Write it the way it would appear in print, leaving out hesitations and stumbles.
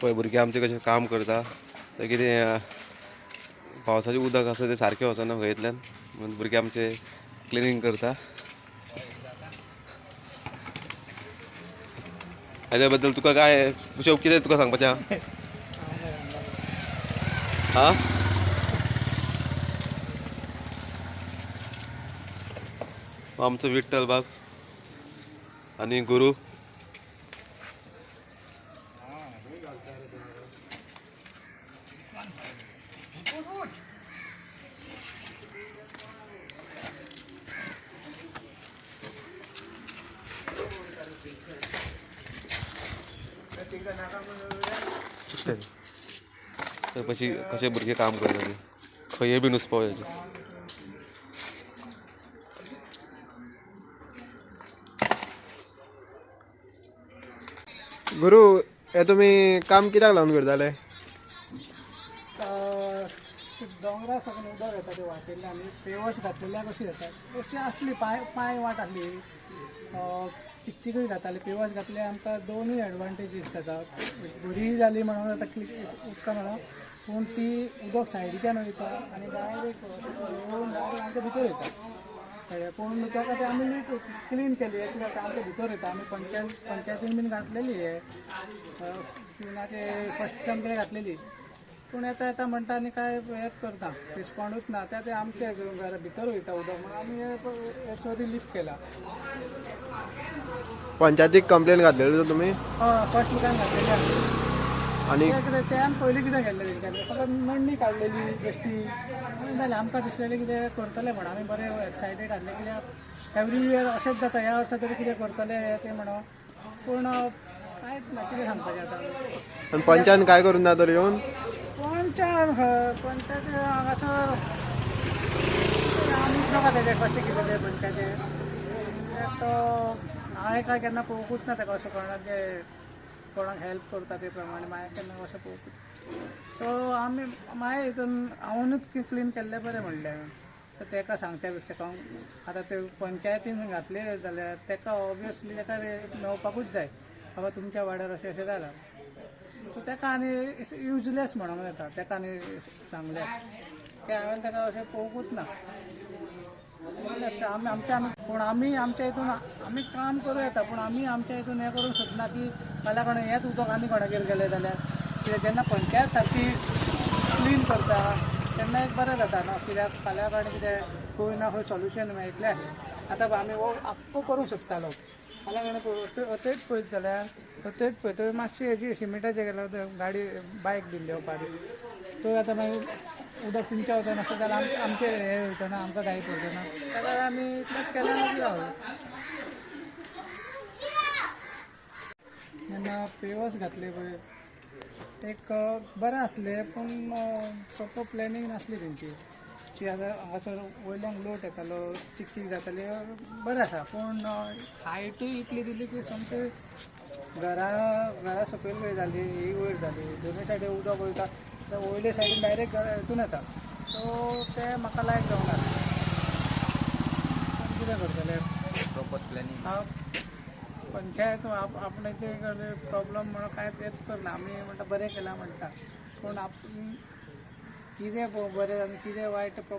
पळय भुरगे आमचे कशें काम करता ते कितें पावसाचें उदक आसा तें सारकें वचना खंयतल्यान म्हणून भुरगे आमचे क्लिनींग करता. हाज्या बद्दल तुका काय कुशव कितें तुका सांगपाचें आहा? हा हो आमचो विठ्ठल बाब आनी गुरू. तर कशे भुरगे काम करता ते खंय बी नुस्पा वयचे. गुरु हे तुम्ही काम कित्याक लावून करताले? डोंगरा सकून उदक येता ते वाटेल्ले आनी पेवर्स घातलेल्या कशी जाता अशी आसली पांय वाट आसली चिकचिकूय जाताली. पेवर्स घातले आमकां दोनूय एडवांटेजीस जाता. बरी जाली म्हणून जाता उदका म्हणून पूण ती उदक सायडीच्यान वयता आनी डायरेक्ट येवन डायरेक्ट आमच्या भितर येता. पूण ताका ते आमी क्लीन केली कित्याक आमच्या भितर येता. आमी पंचायतीन बीन घातलेली हे क्लिनाचे फस्ट टायम कितें घातलेली पूण येता येता म्हणटा आनी काय हेच करता रिस्पॉन्डूच ना. ते आमचे घरा भितर वयता उदक म्हणून आमी हेचो रिलीफ केला. पंचायतीक कंप्लेन घातलेली तुमी? हय फस्ट टायम घातलेली आमी. आनी त्यान पयलीं कितें केल्लें फकत नडणी काडलेली बेश्टी आनी जालें. आमकां दिसलेलें कितें करतलें म्हणून आमी बरे एक्सायटेड आसले कित्याक एवरी इयर अशेंच जाता ह्या वर्सा तरी कितें करतले तें म्हणून पूण कांयच ना. कितें सांगपाचें आतां. पंचायत काय करून ना तर येवन पंचायत हांगासर आमीच नाका तेजें कशें कितें तें पंचायतें हांवें काय केन्ना पळोवंकूच ना ताका अशें कोणाक हेल्प करता ते प्रमाणे हांवें केन्ना अशें पळोवंकूच. सो आमी मागीर हितून हांवूनच क्लीन केल्लें बरें म्हणलें. तर ताका सांगच्या पेक्षा आतां ते पंचायतीन घातले जाल्यार ताका ऑब्वियसली ताका मेळपाकूच जाय बाबा तुमच्या वाड्यार अशें अशें जालां. सो ताका आनी युजलेस म्हणूंक येता ताका आनी सांगलें की हांवें ताका अशें पळोवंकूच ना. पूण आमी आमच्या हितून आमी काम करूं येता पूण आमी आमच्या हितून हें करूंक सोदना की फाल्यां कोणें हेंच उदक आनी कोणागेर गेलें जाल्यार कित्याक जेन्ना पंचायत सारकी क्लीन करता तेन्ना एक बरें जाता न्हू. कित्याक फाल्यां कोणें कितें खंय ना खंय सोल्युशन मेळटलें. आतां आमी हो आख्खो करूंक शकतालो फाल्यां कोणें अथंयच पळयत जाल्यार अथंयच पळय थंय मातशी हेजी सिमेंटाचें गेलो गाडी बायक बीन देंवपाक थंय आतां मागीर उदक तुमच्या वचना नासता जाल्यार आमचें हें वयतना आमकां जाय पडटना. ताका आमी इतलेंच केलें आनी रावलें. जेन्ना पेवर्स घातले पळय एक बरें आसलें पूण प्रोपर प्लॅनिंग नासली तेंची. की आतां हांगासर वयल्यान लोट येतालो चिकचीक जाताली बरें आसा पूण हायटूय इतली दिली की सामकी घरा सकयल वयर जाली ही वयर जाली. दोनूय सायडीन उदक वयता वयले सायडीन डायरेक्ट हितून येता. सो तें म्हाका लायक जावना. कितें करतले प्रॉपर प्लॅनिंग पंचायत आपणाचे प्रॉब्लम म्हणून कांयच हेच करना. आमी म्हणटा बरें केलां म्हणटा पूण कितें बरें आनी कितें वायट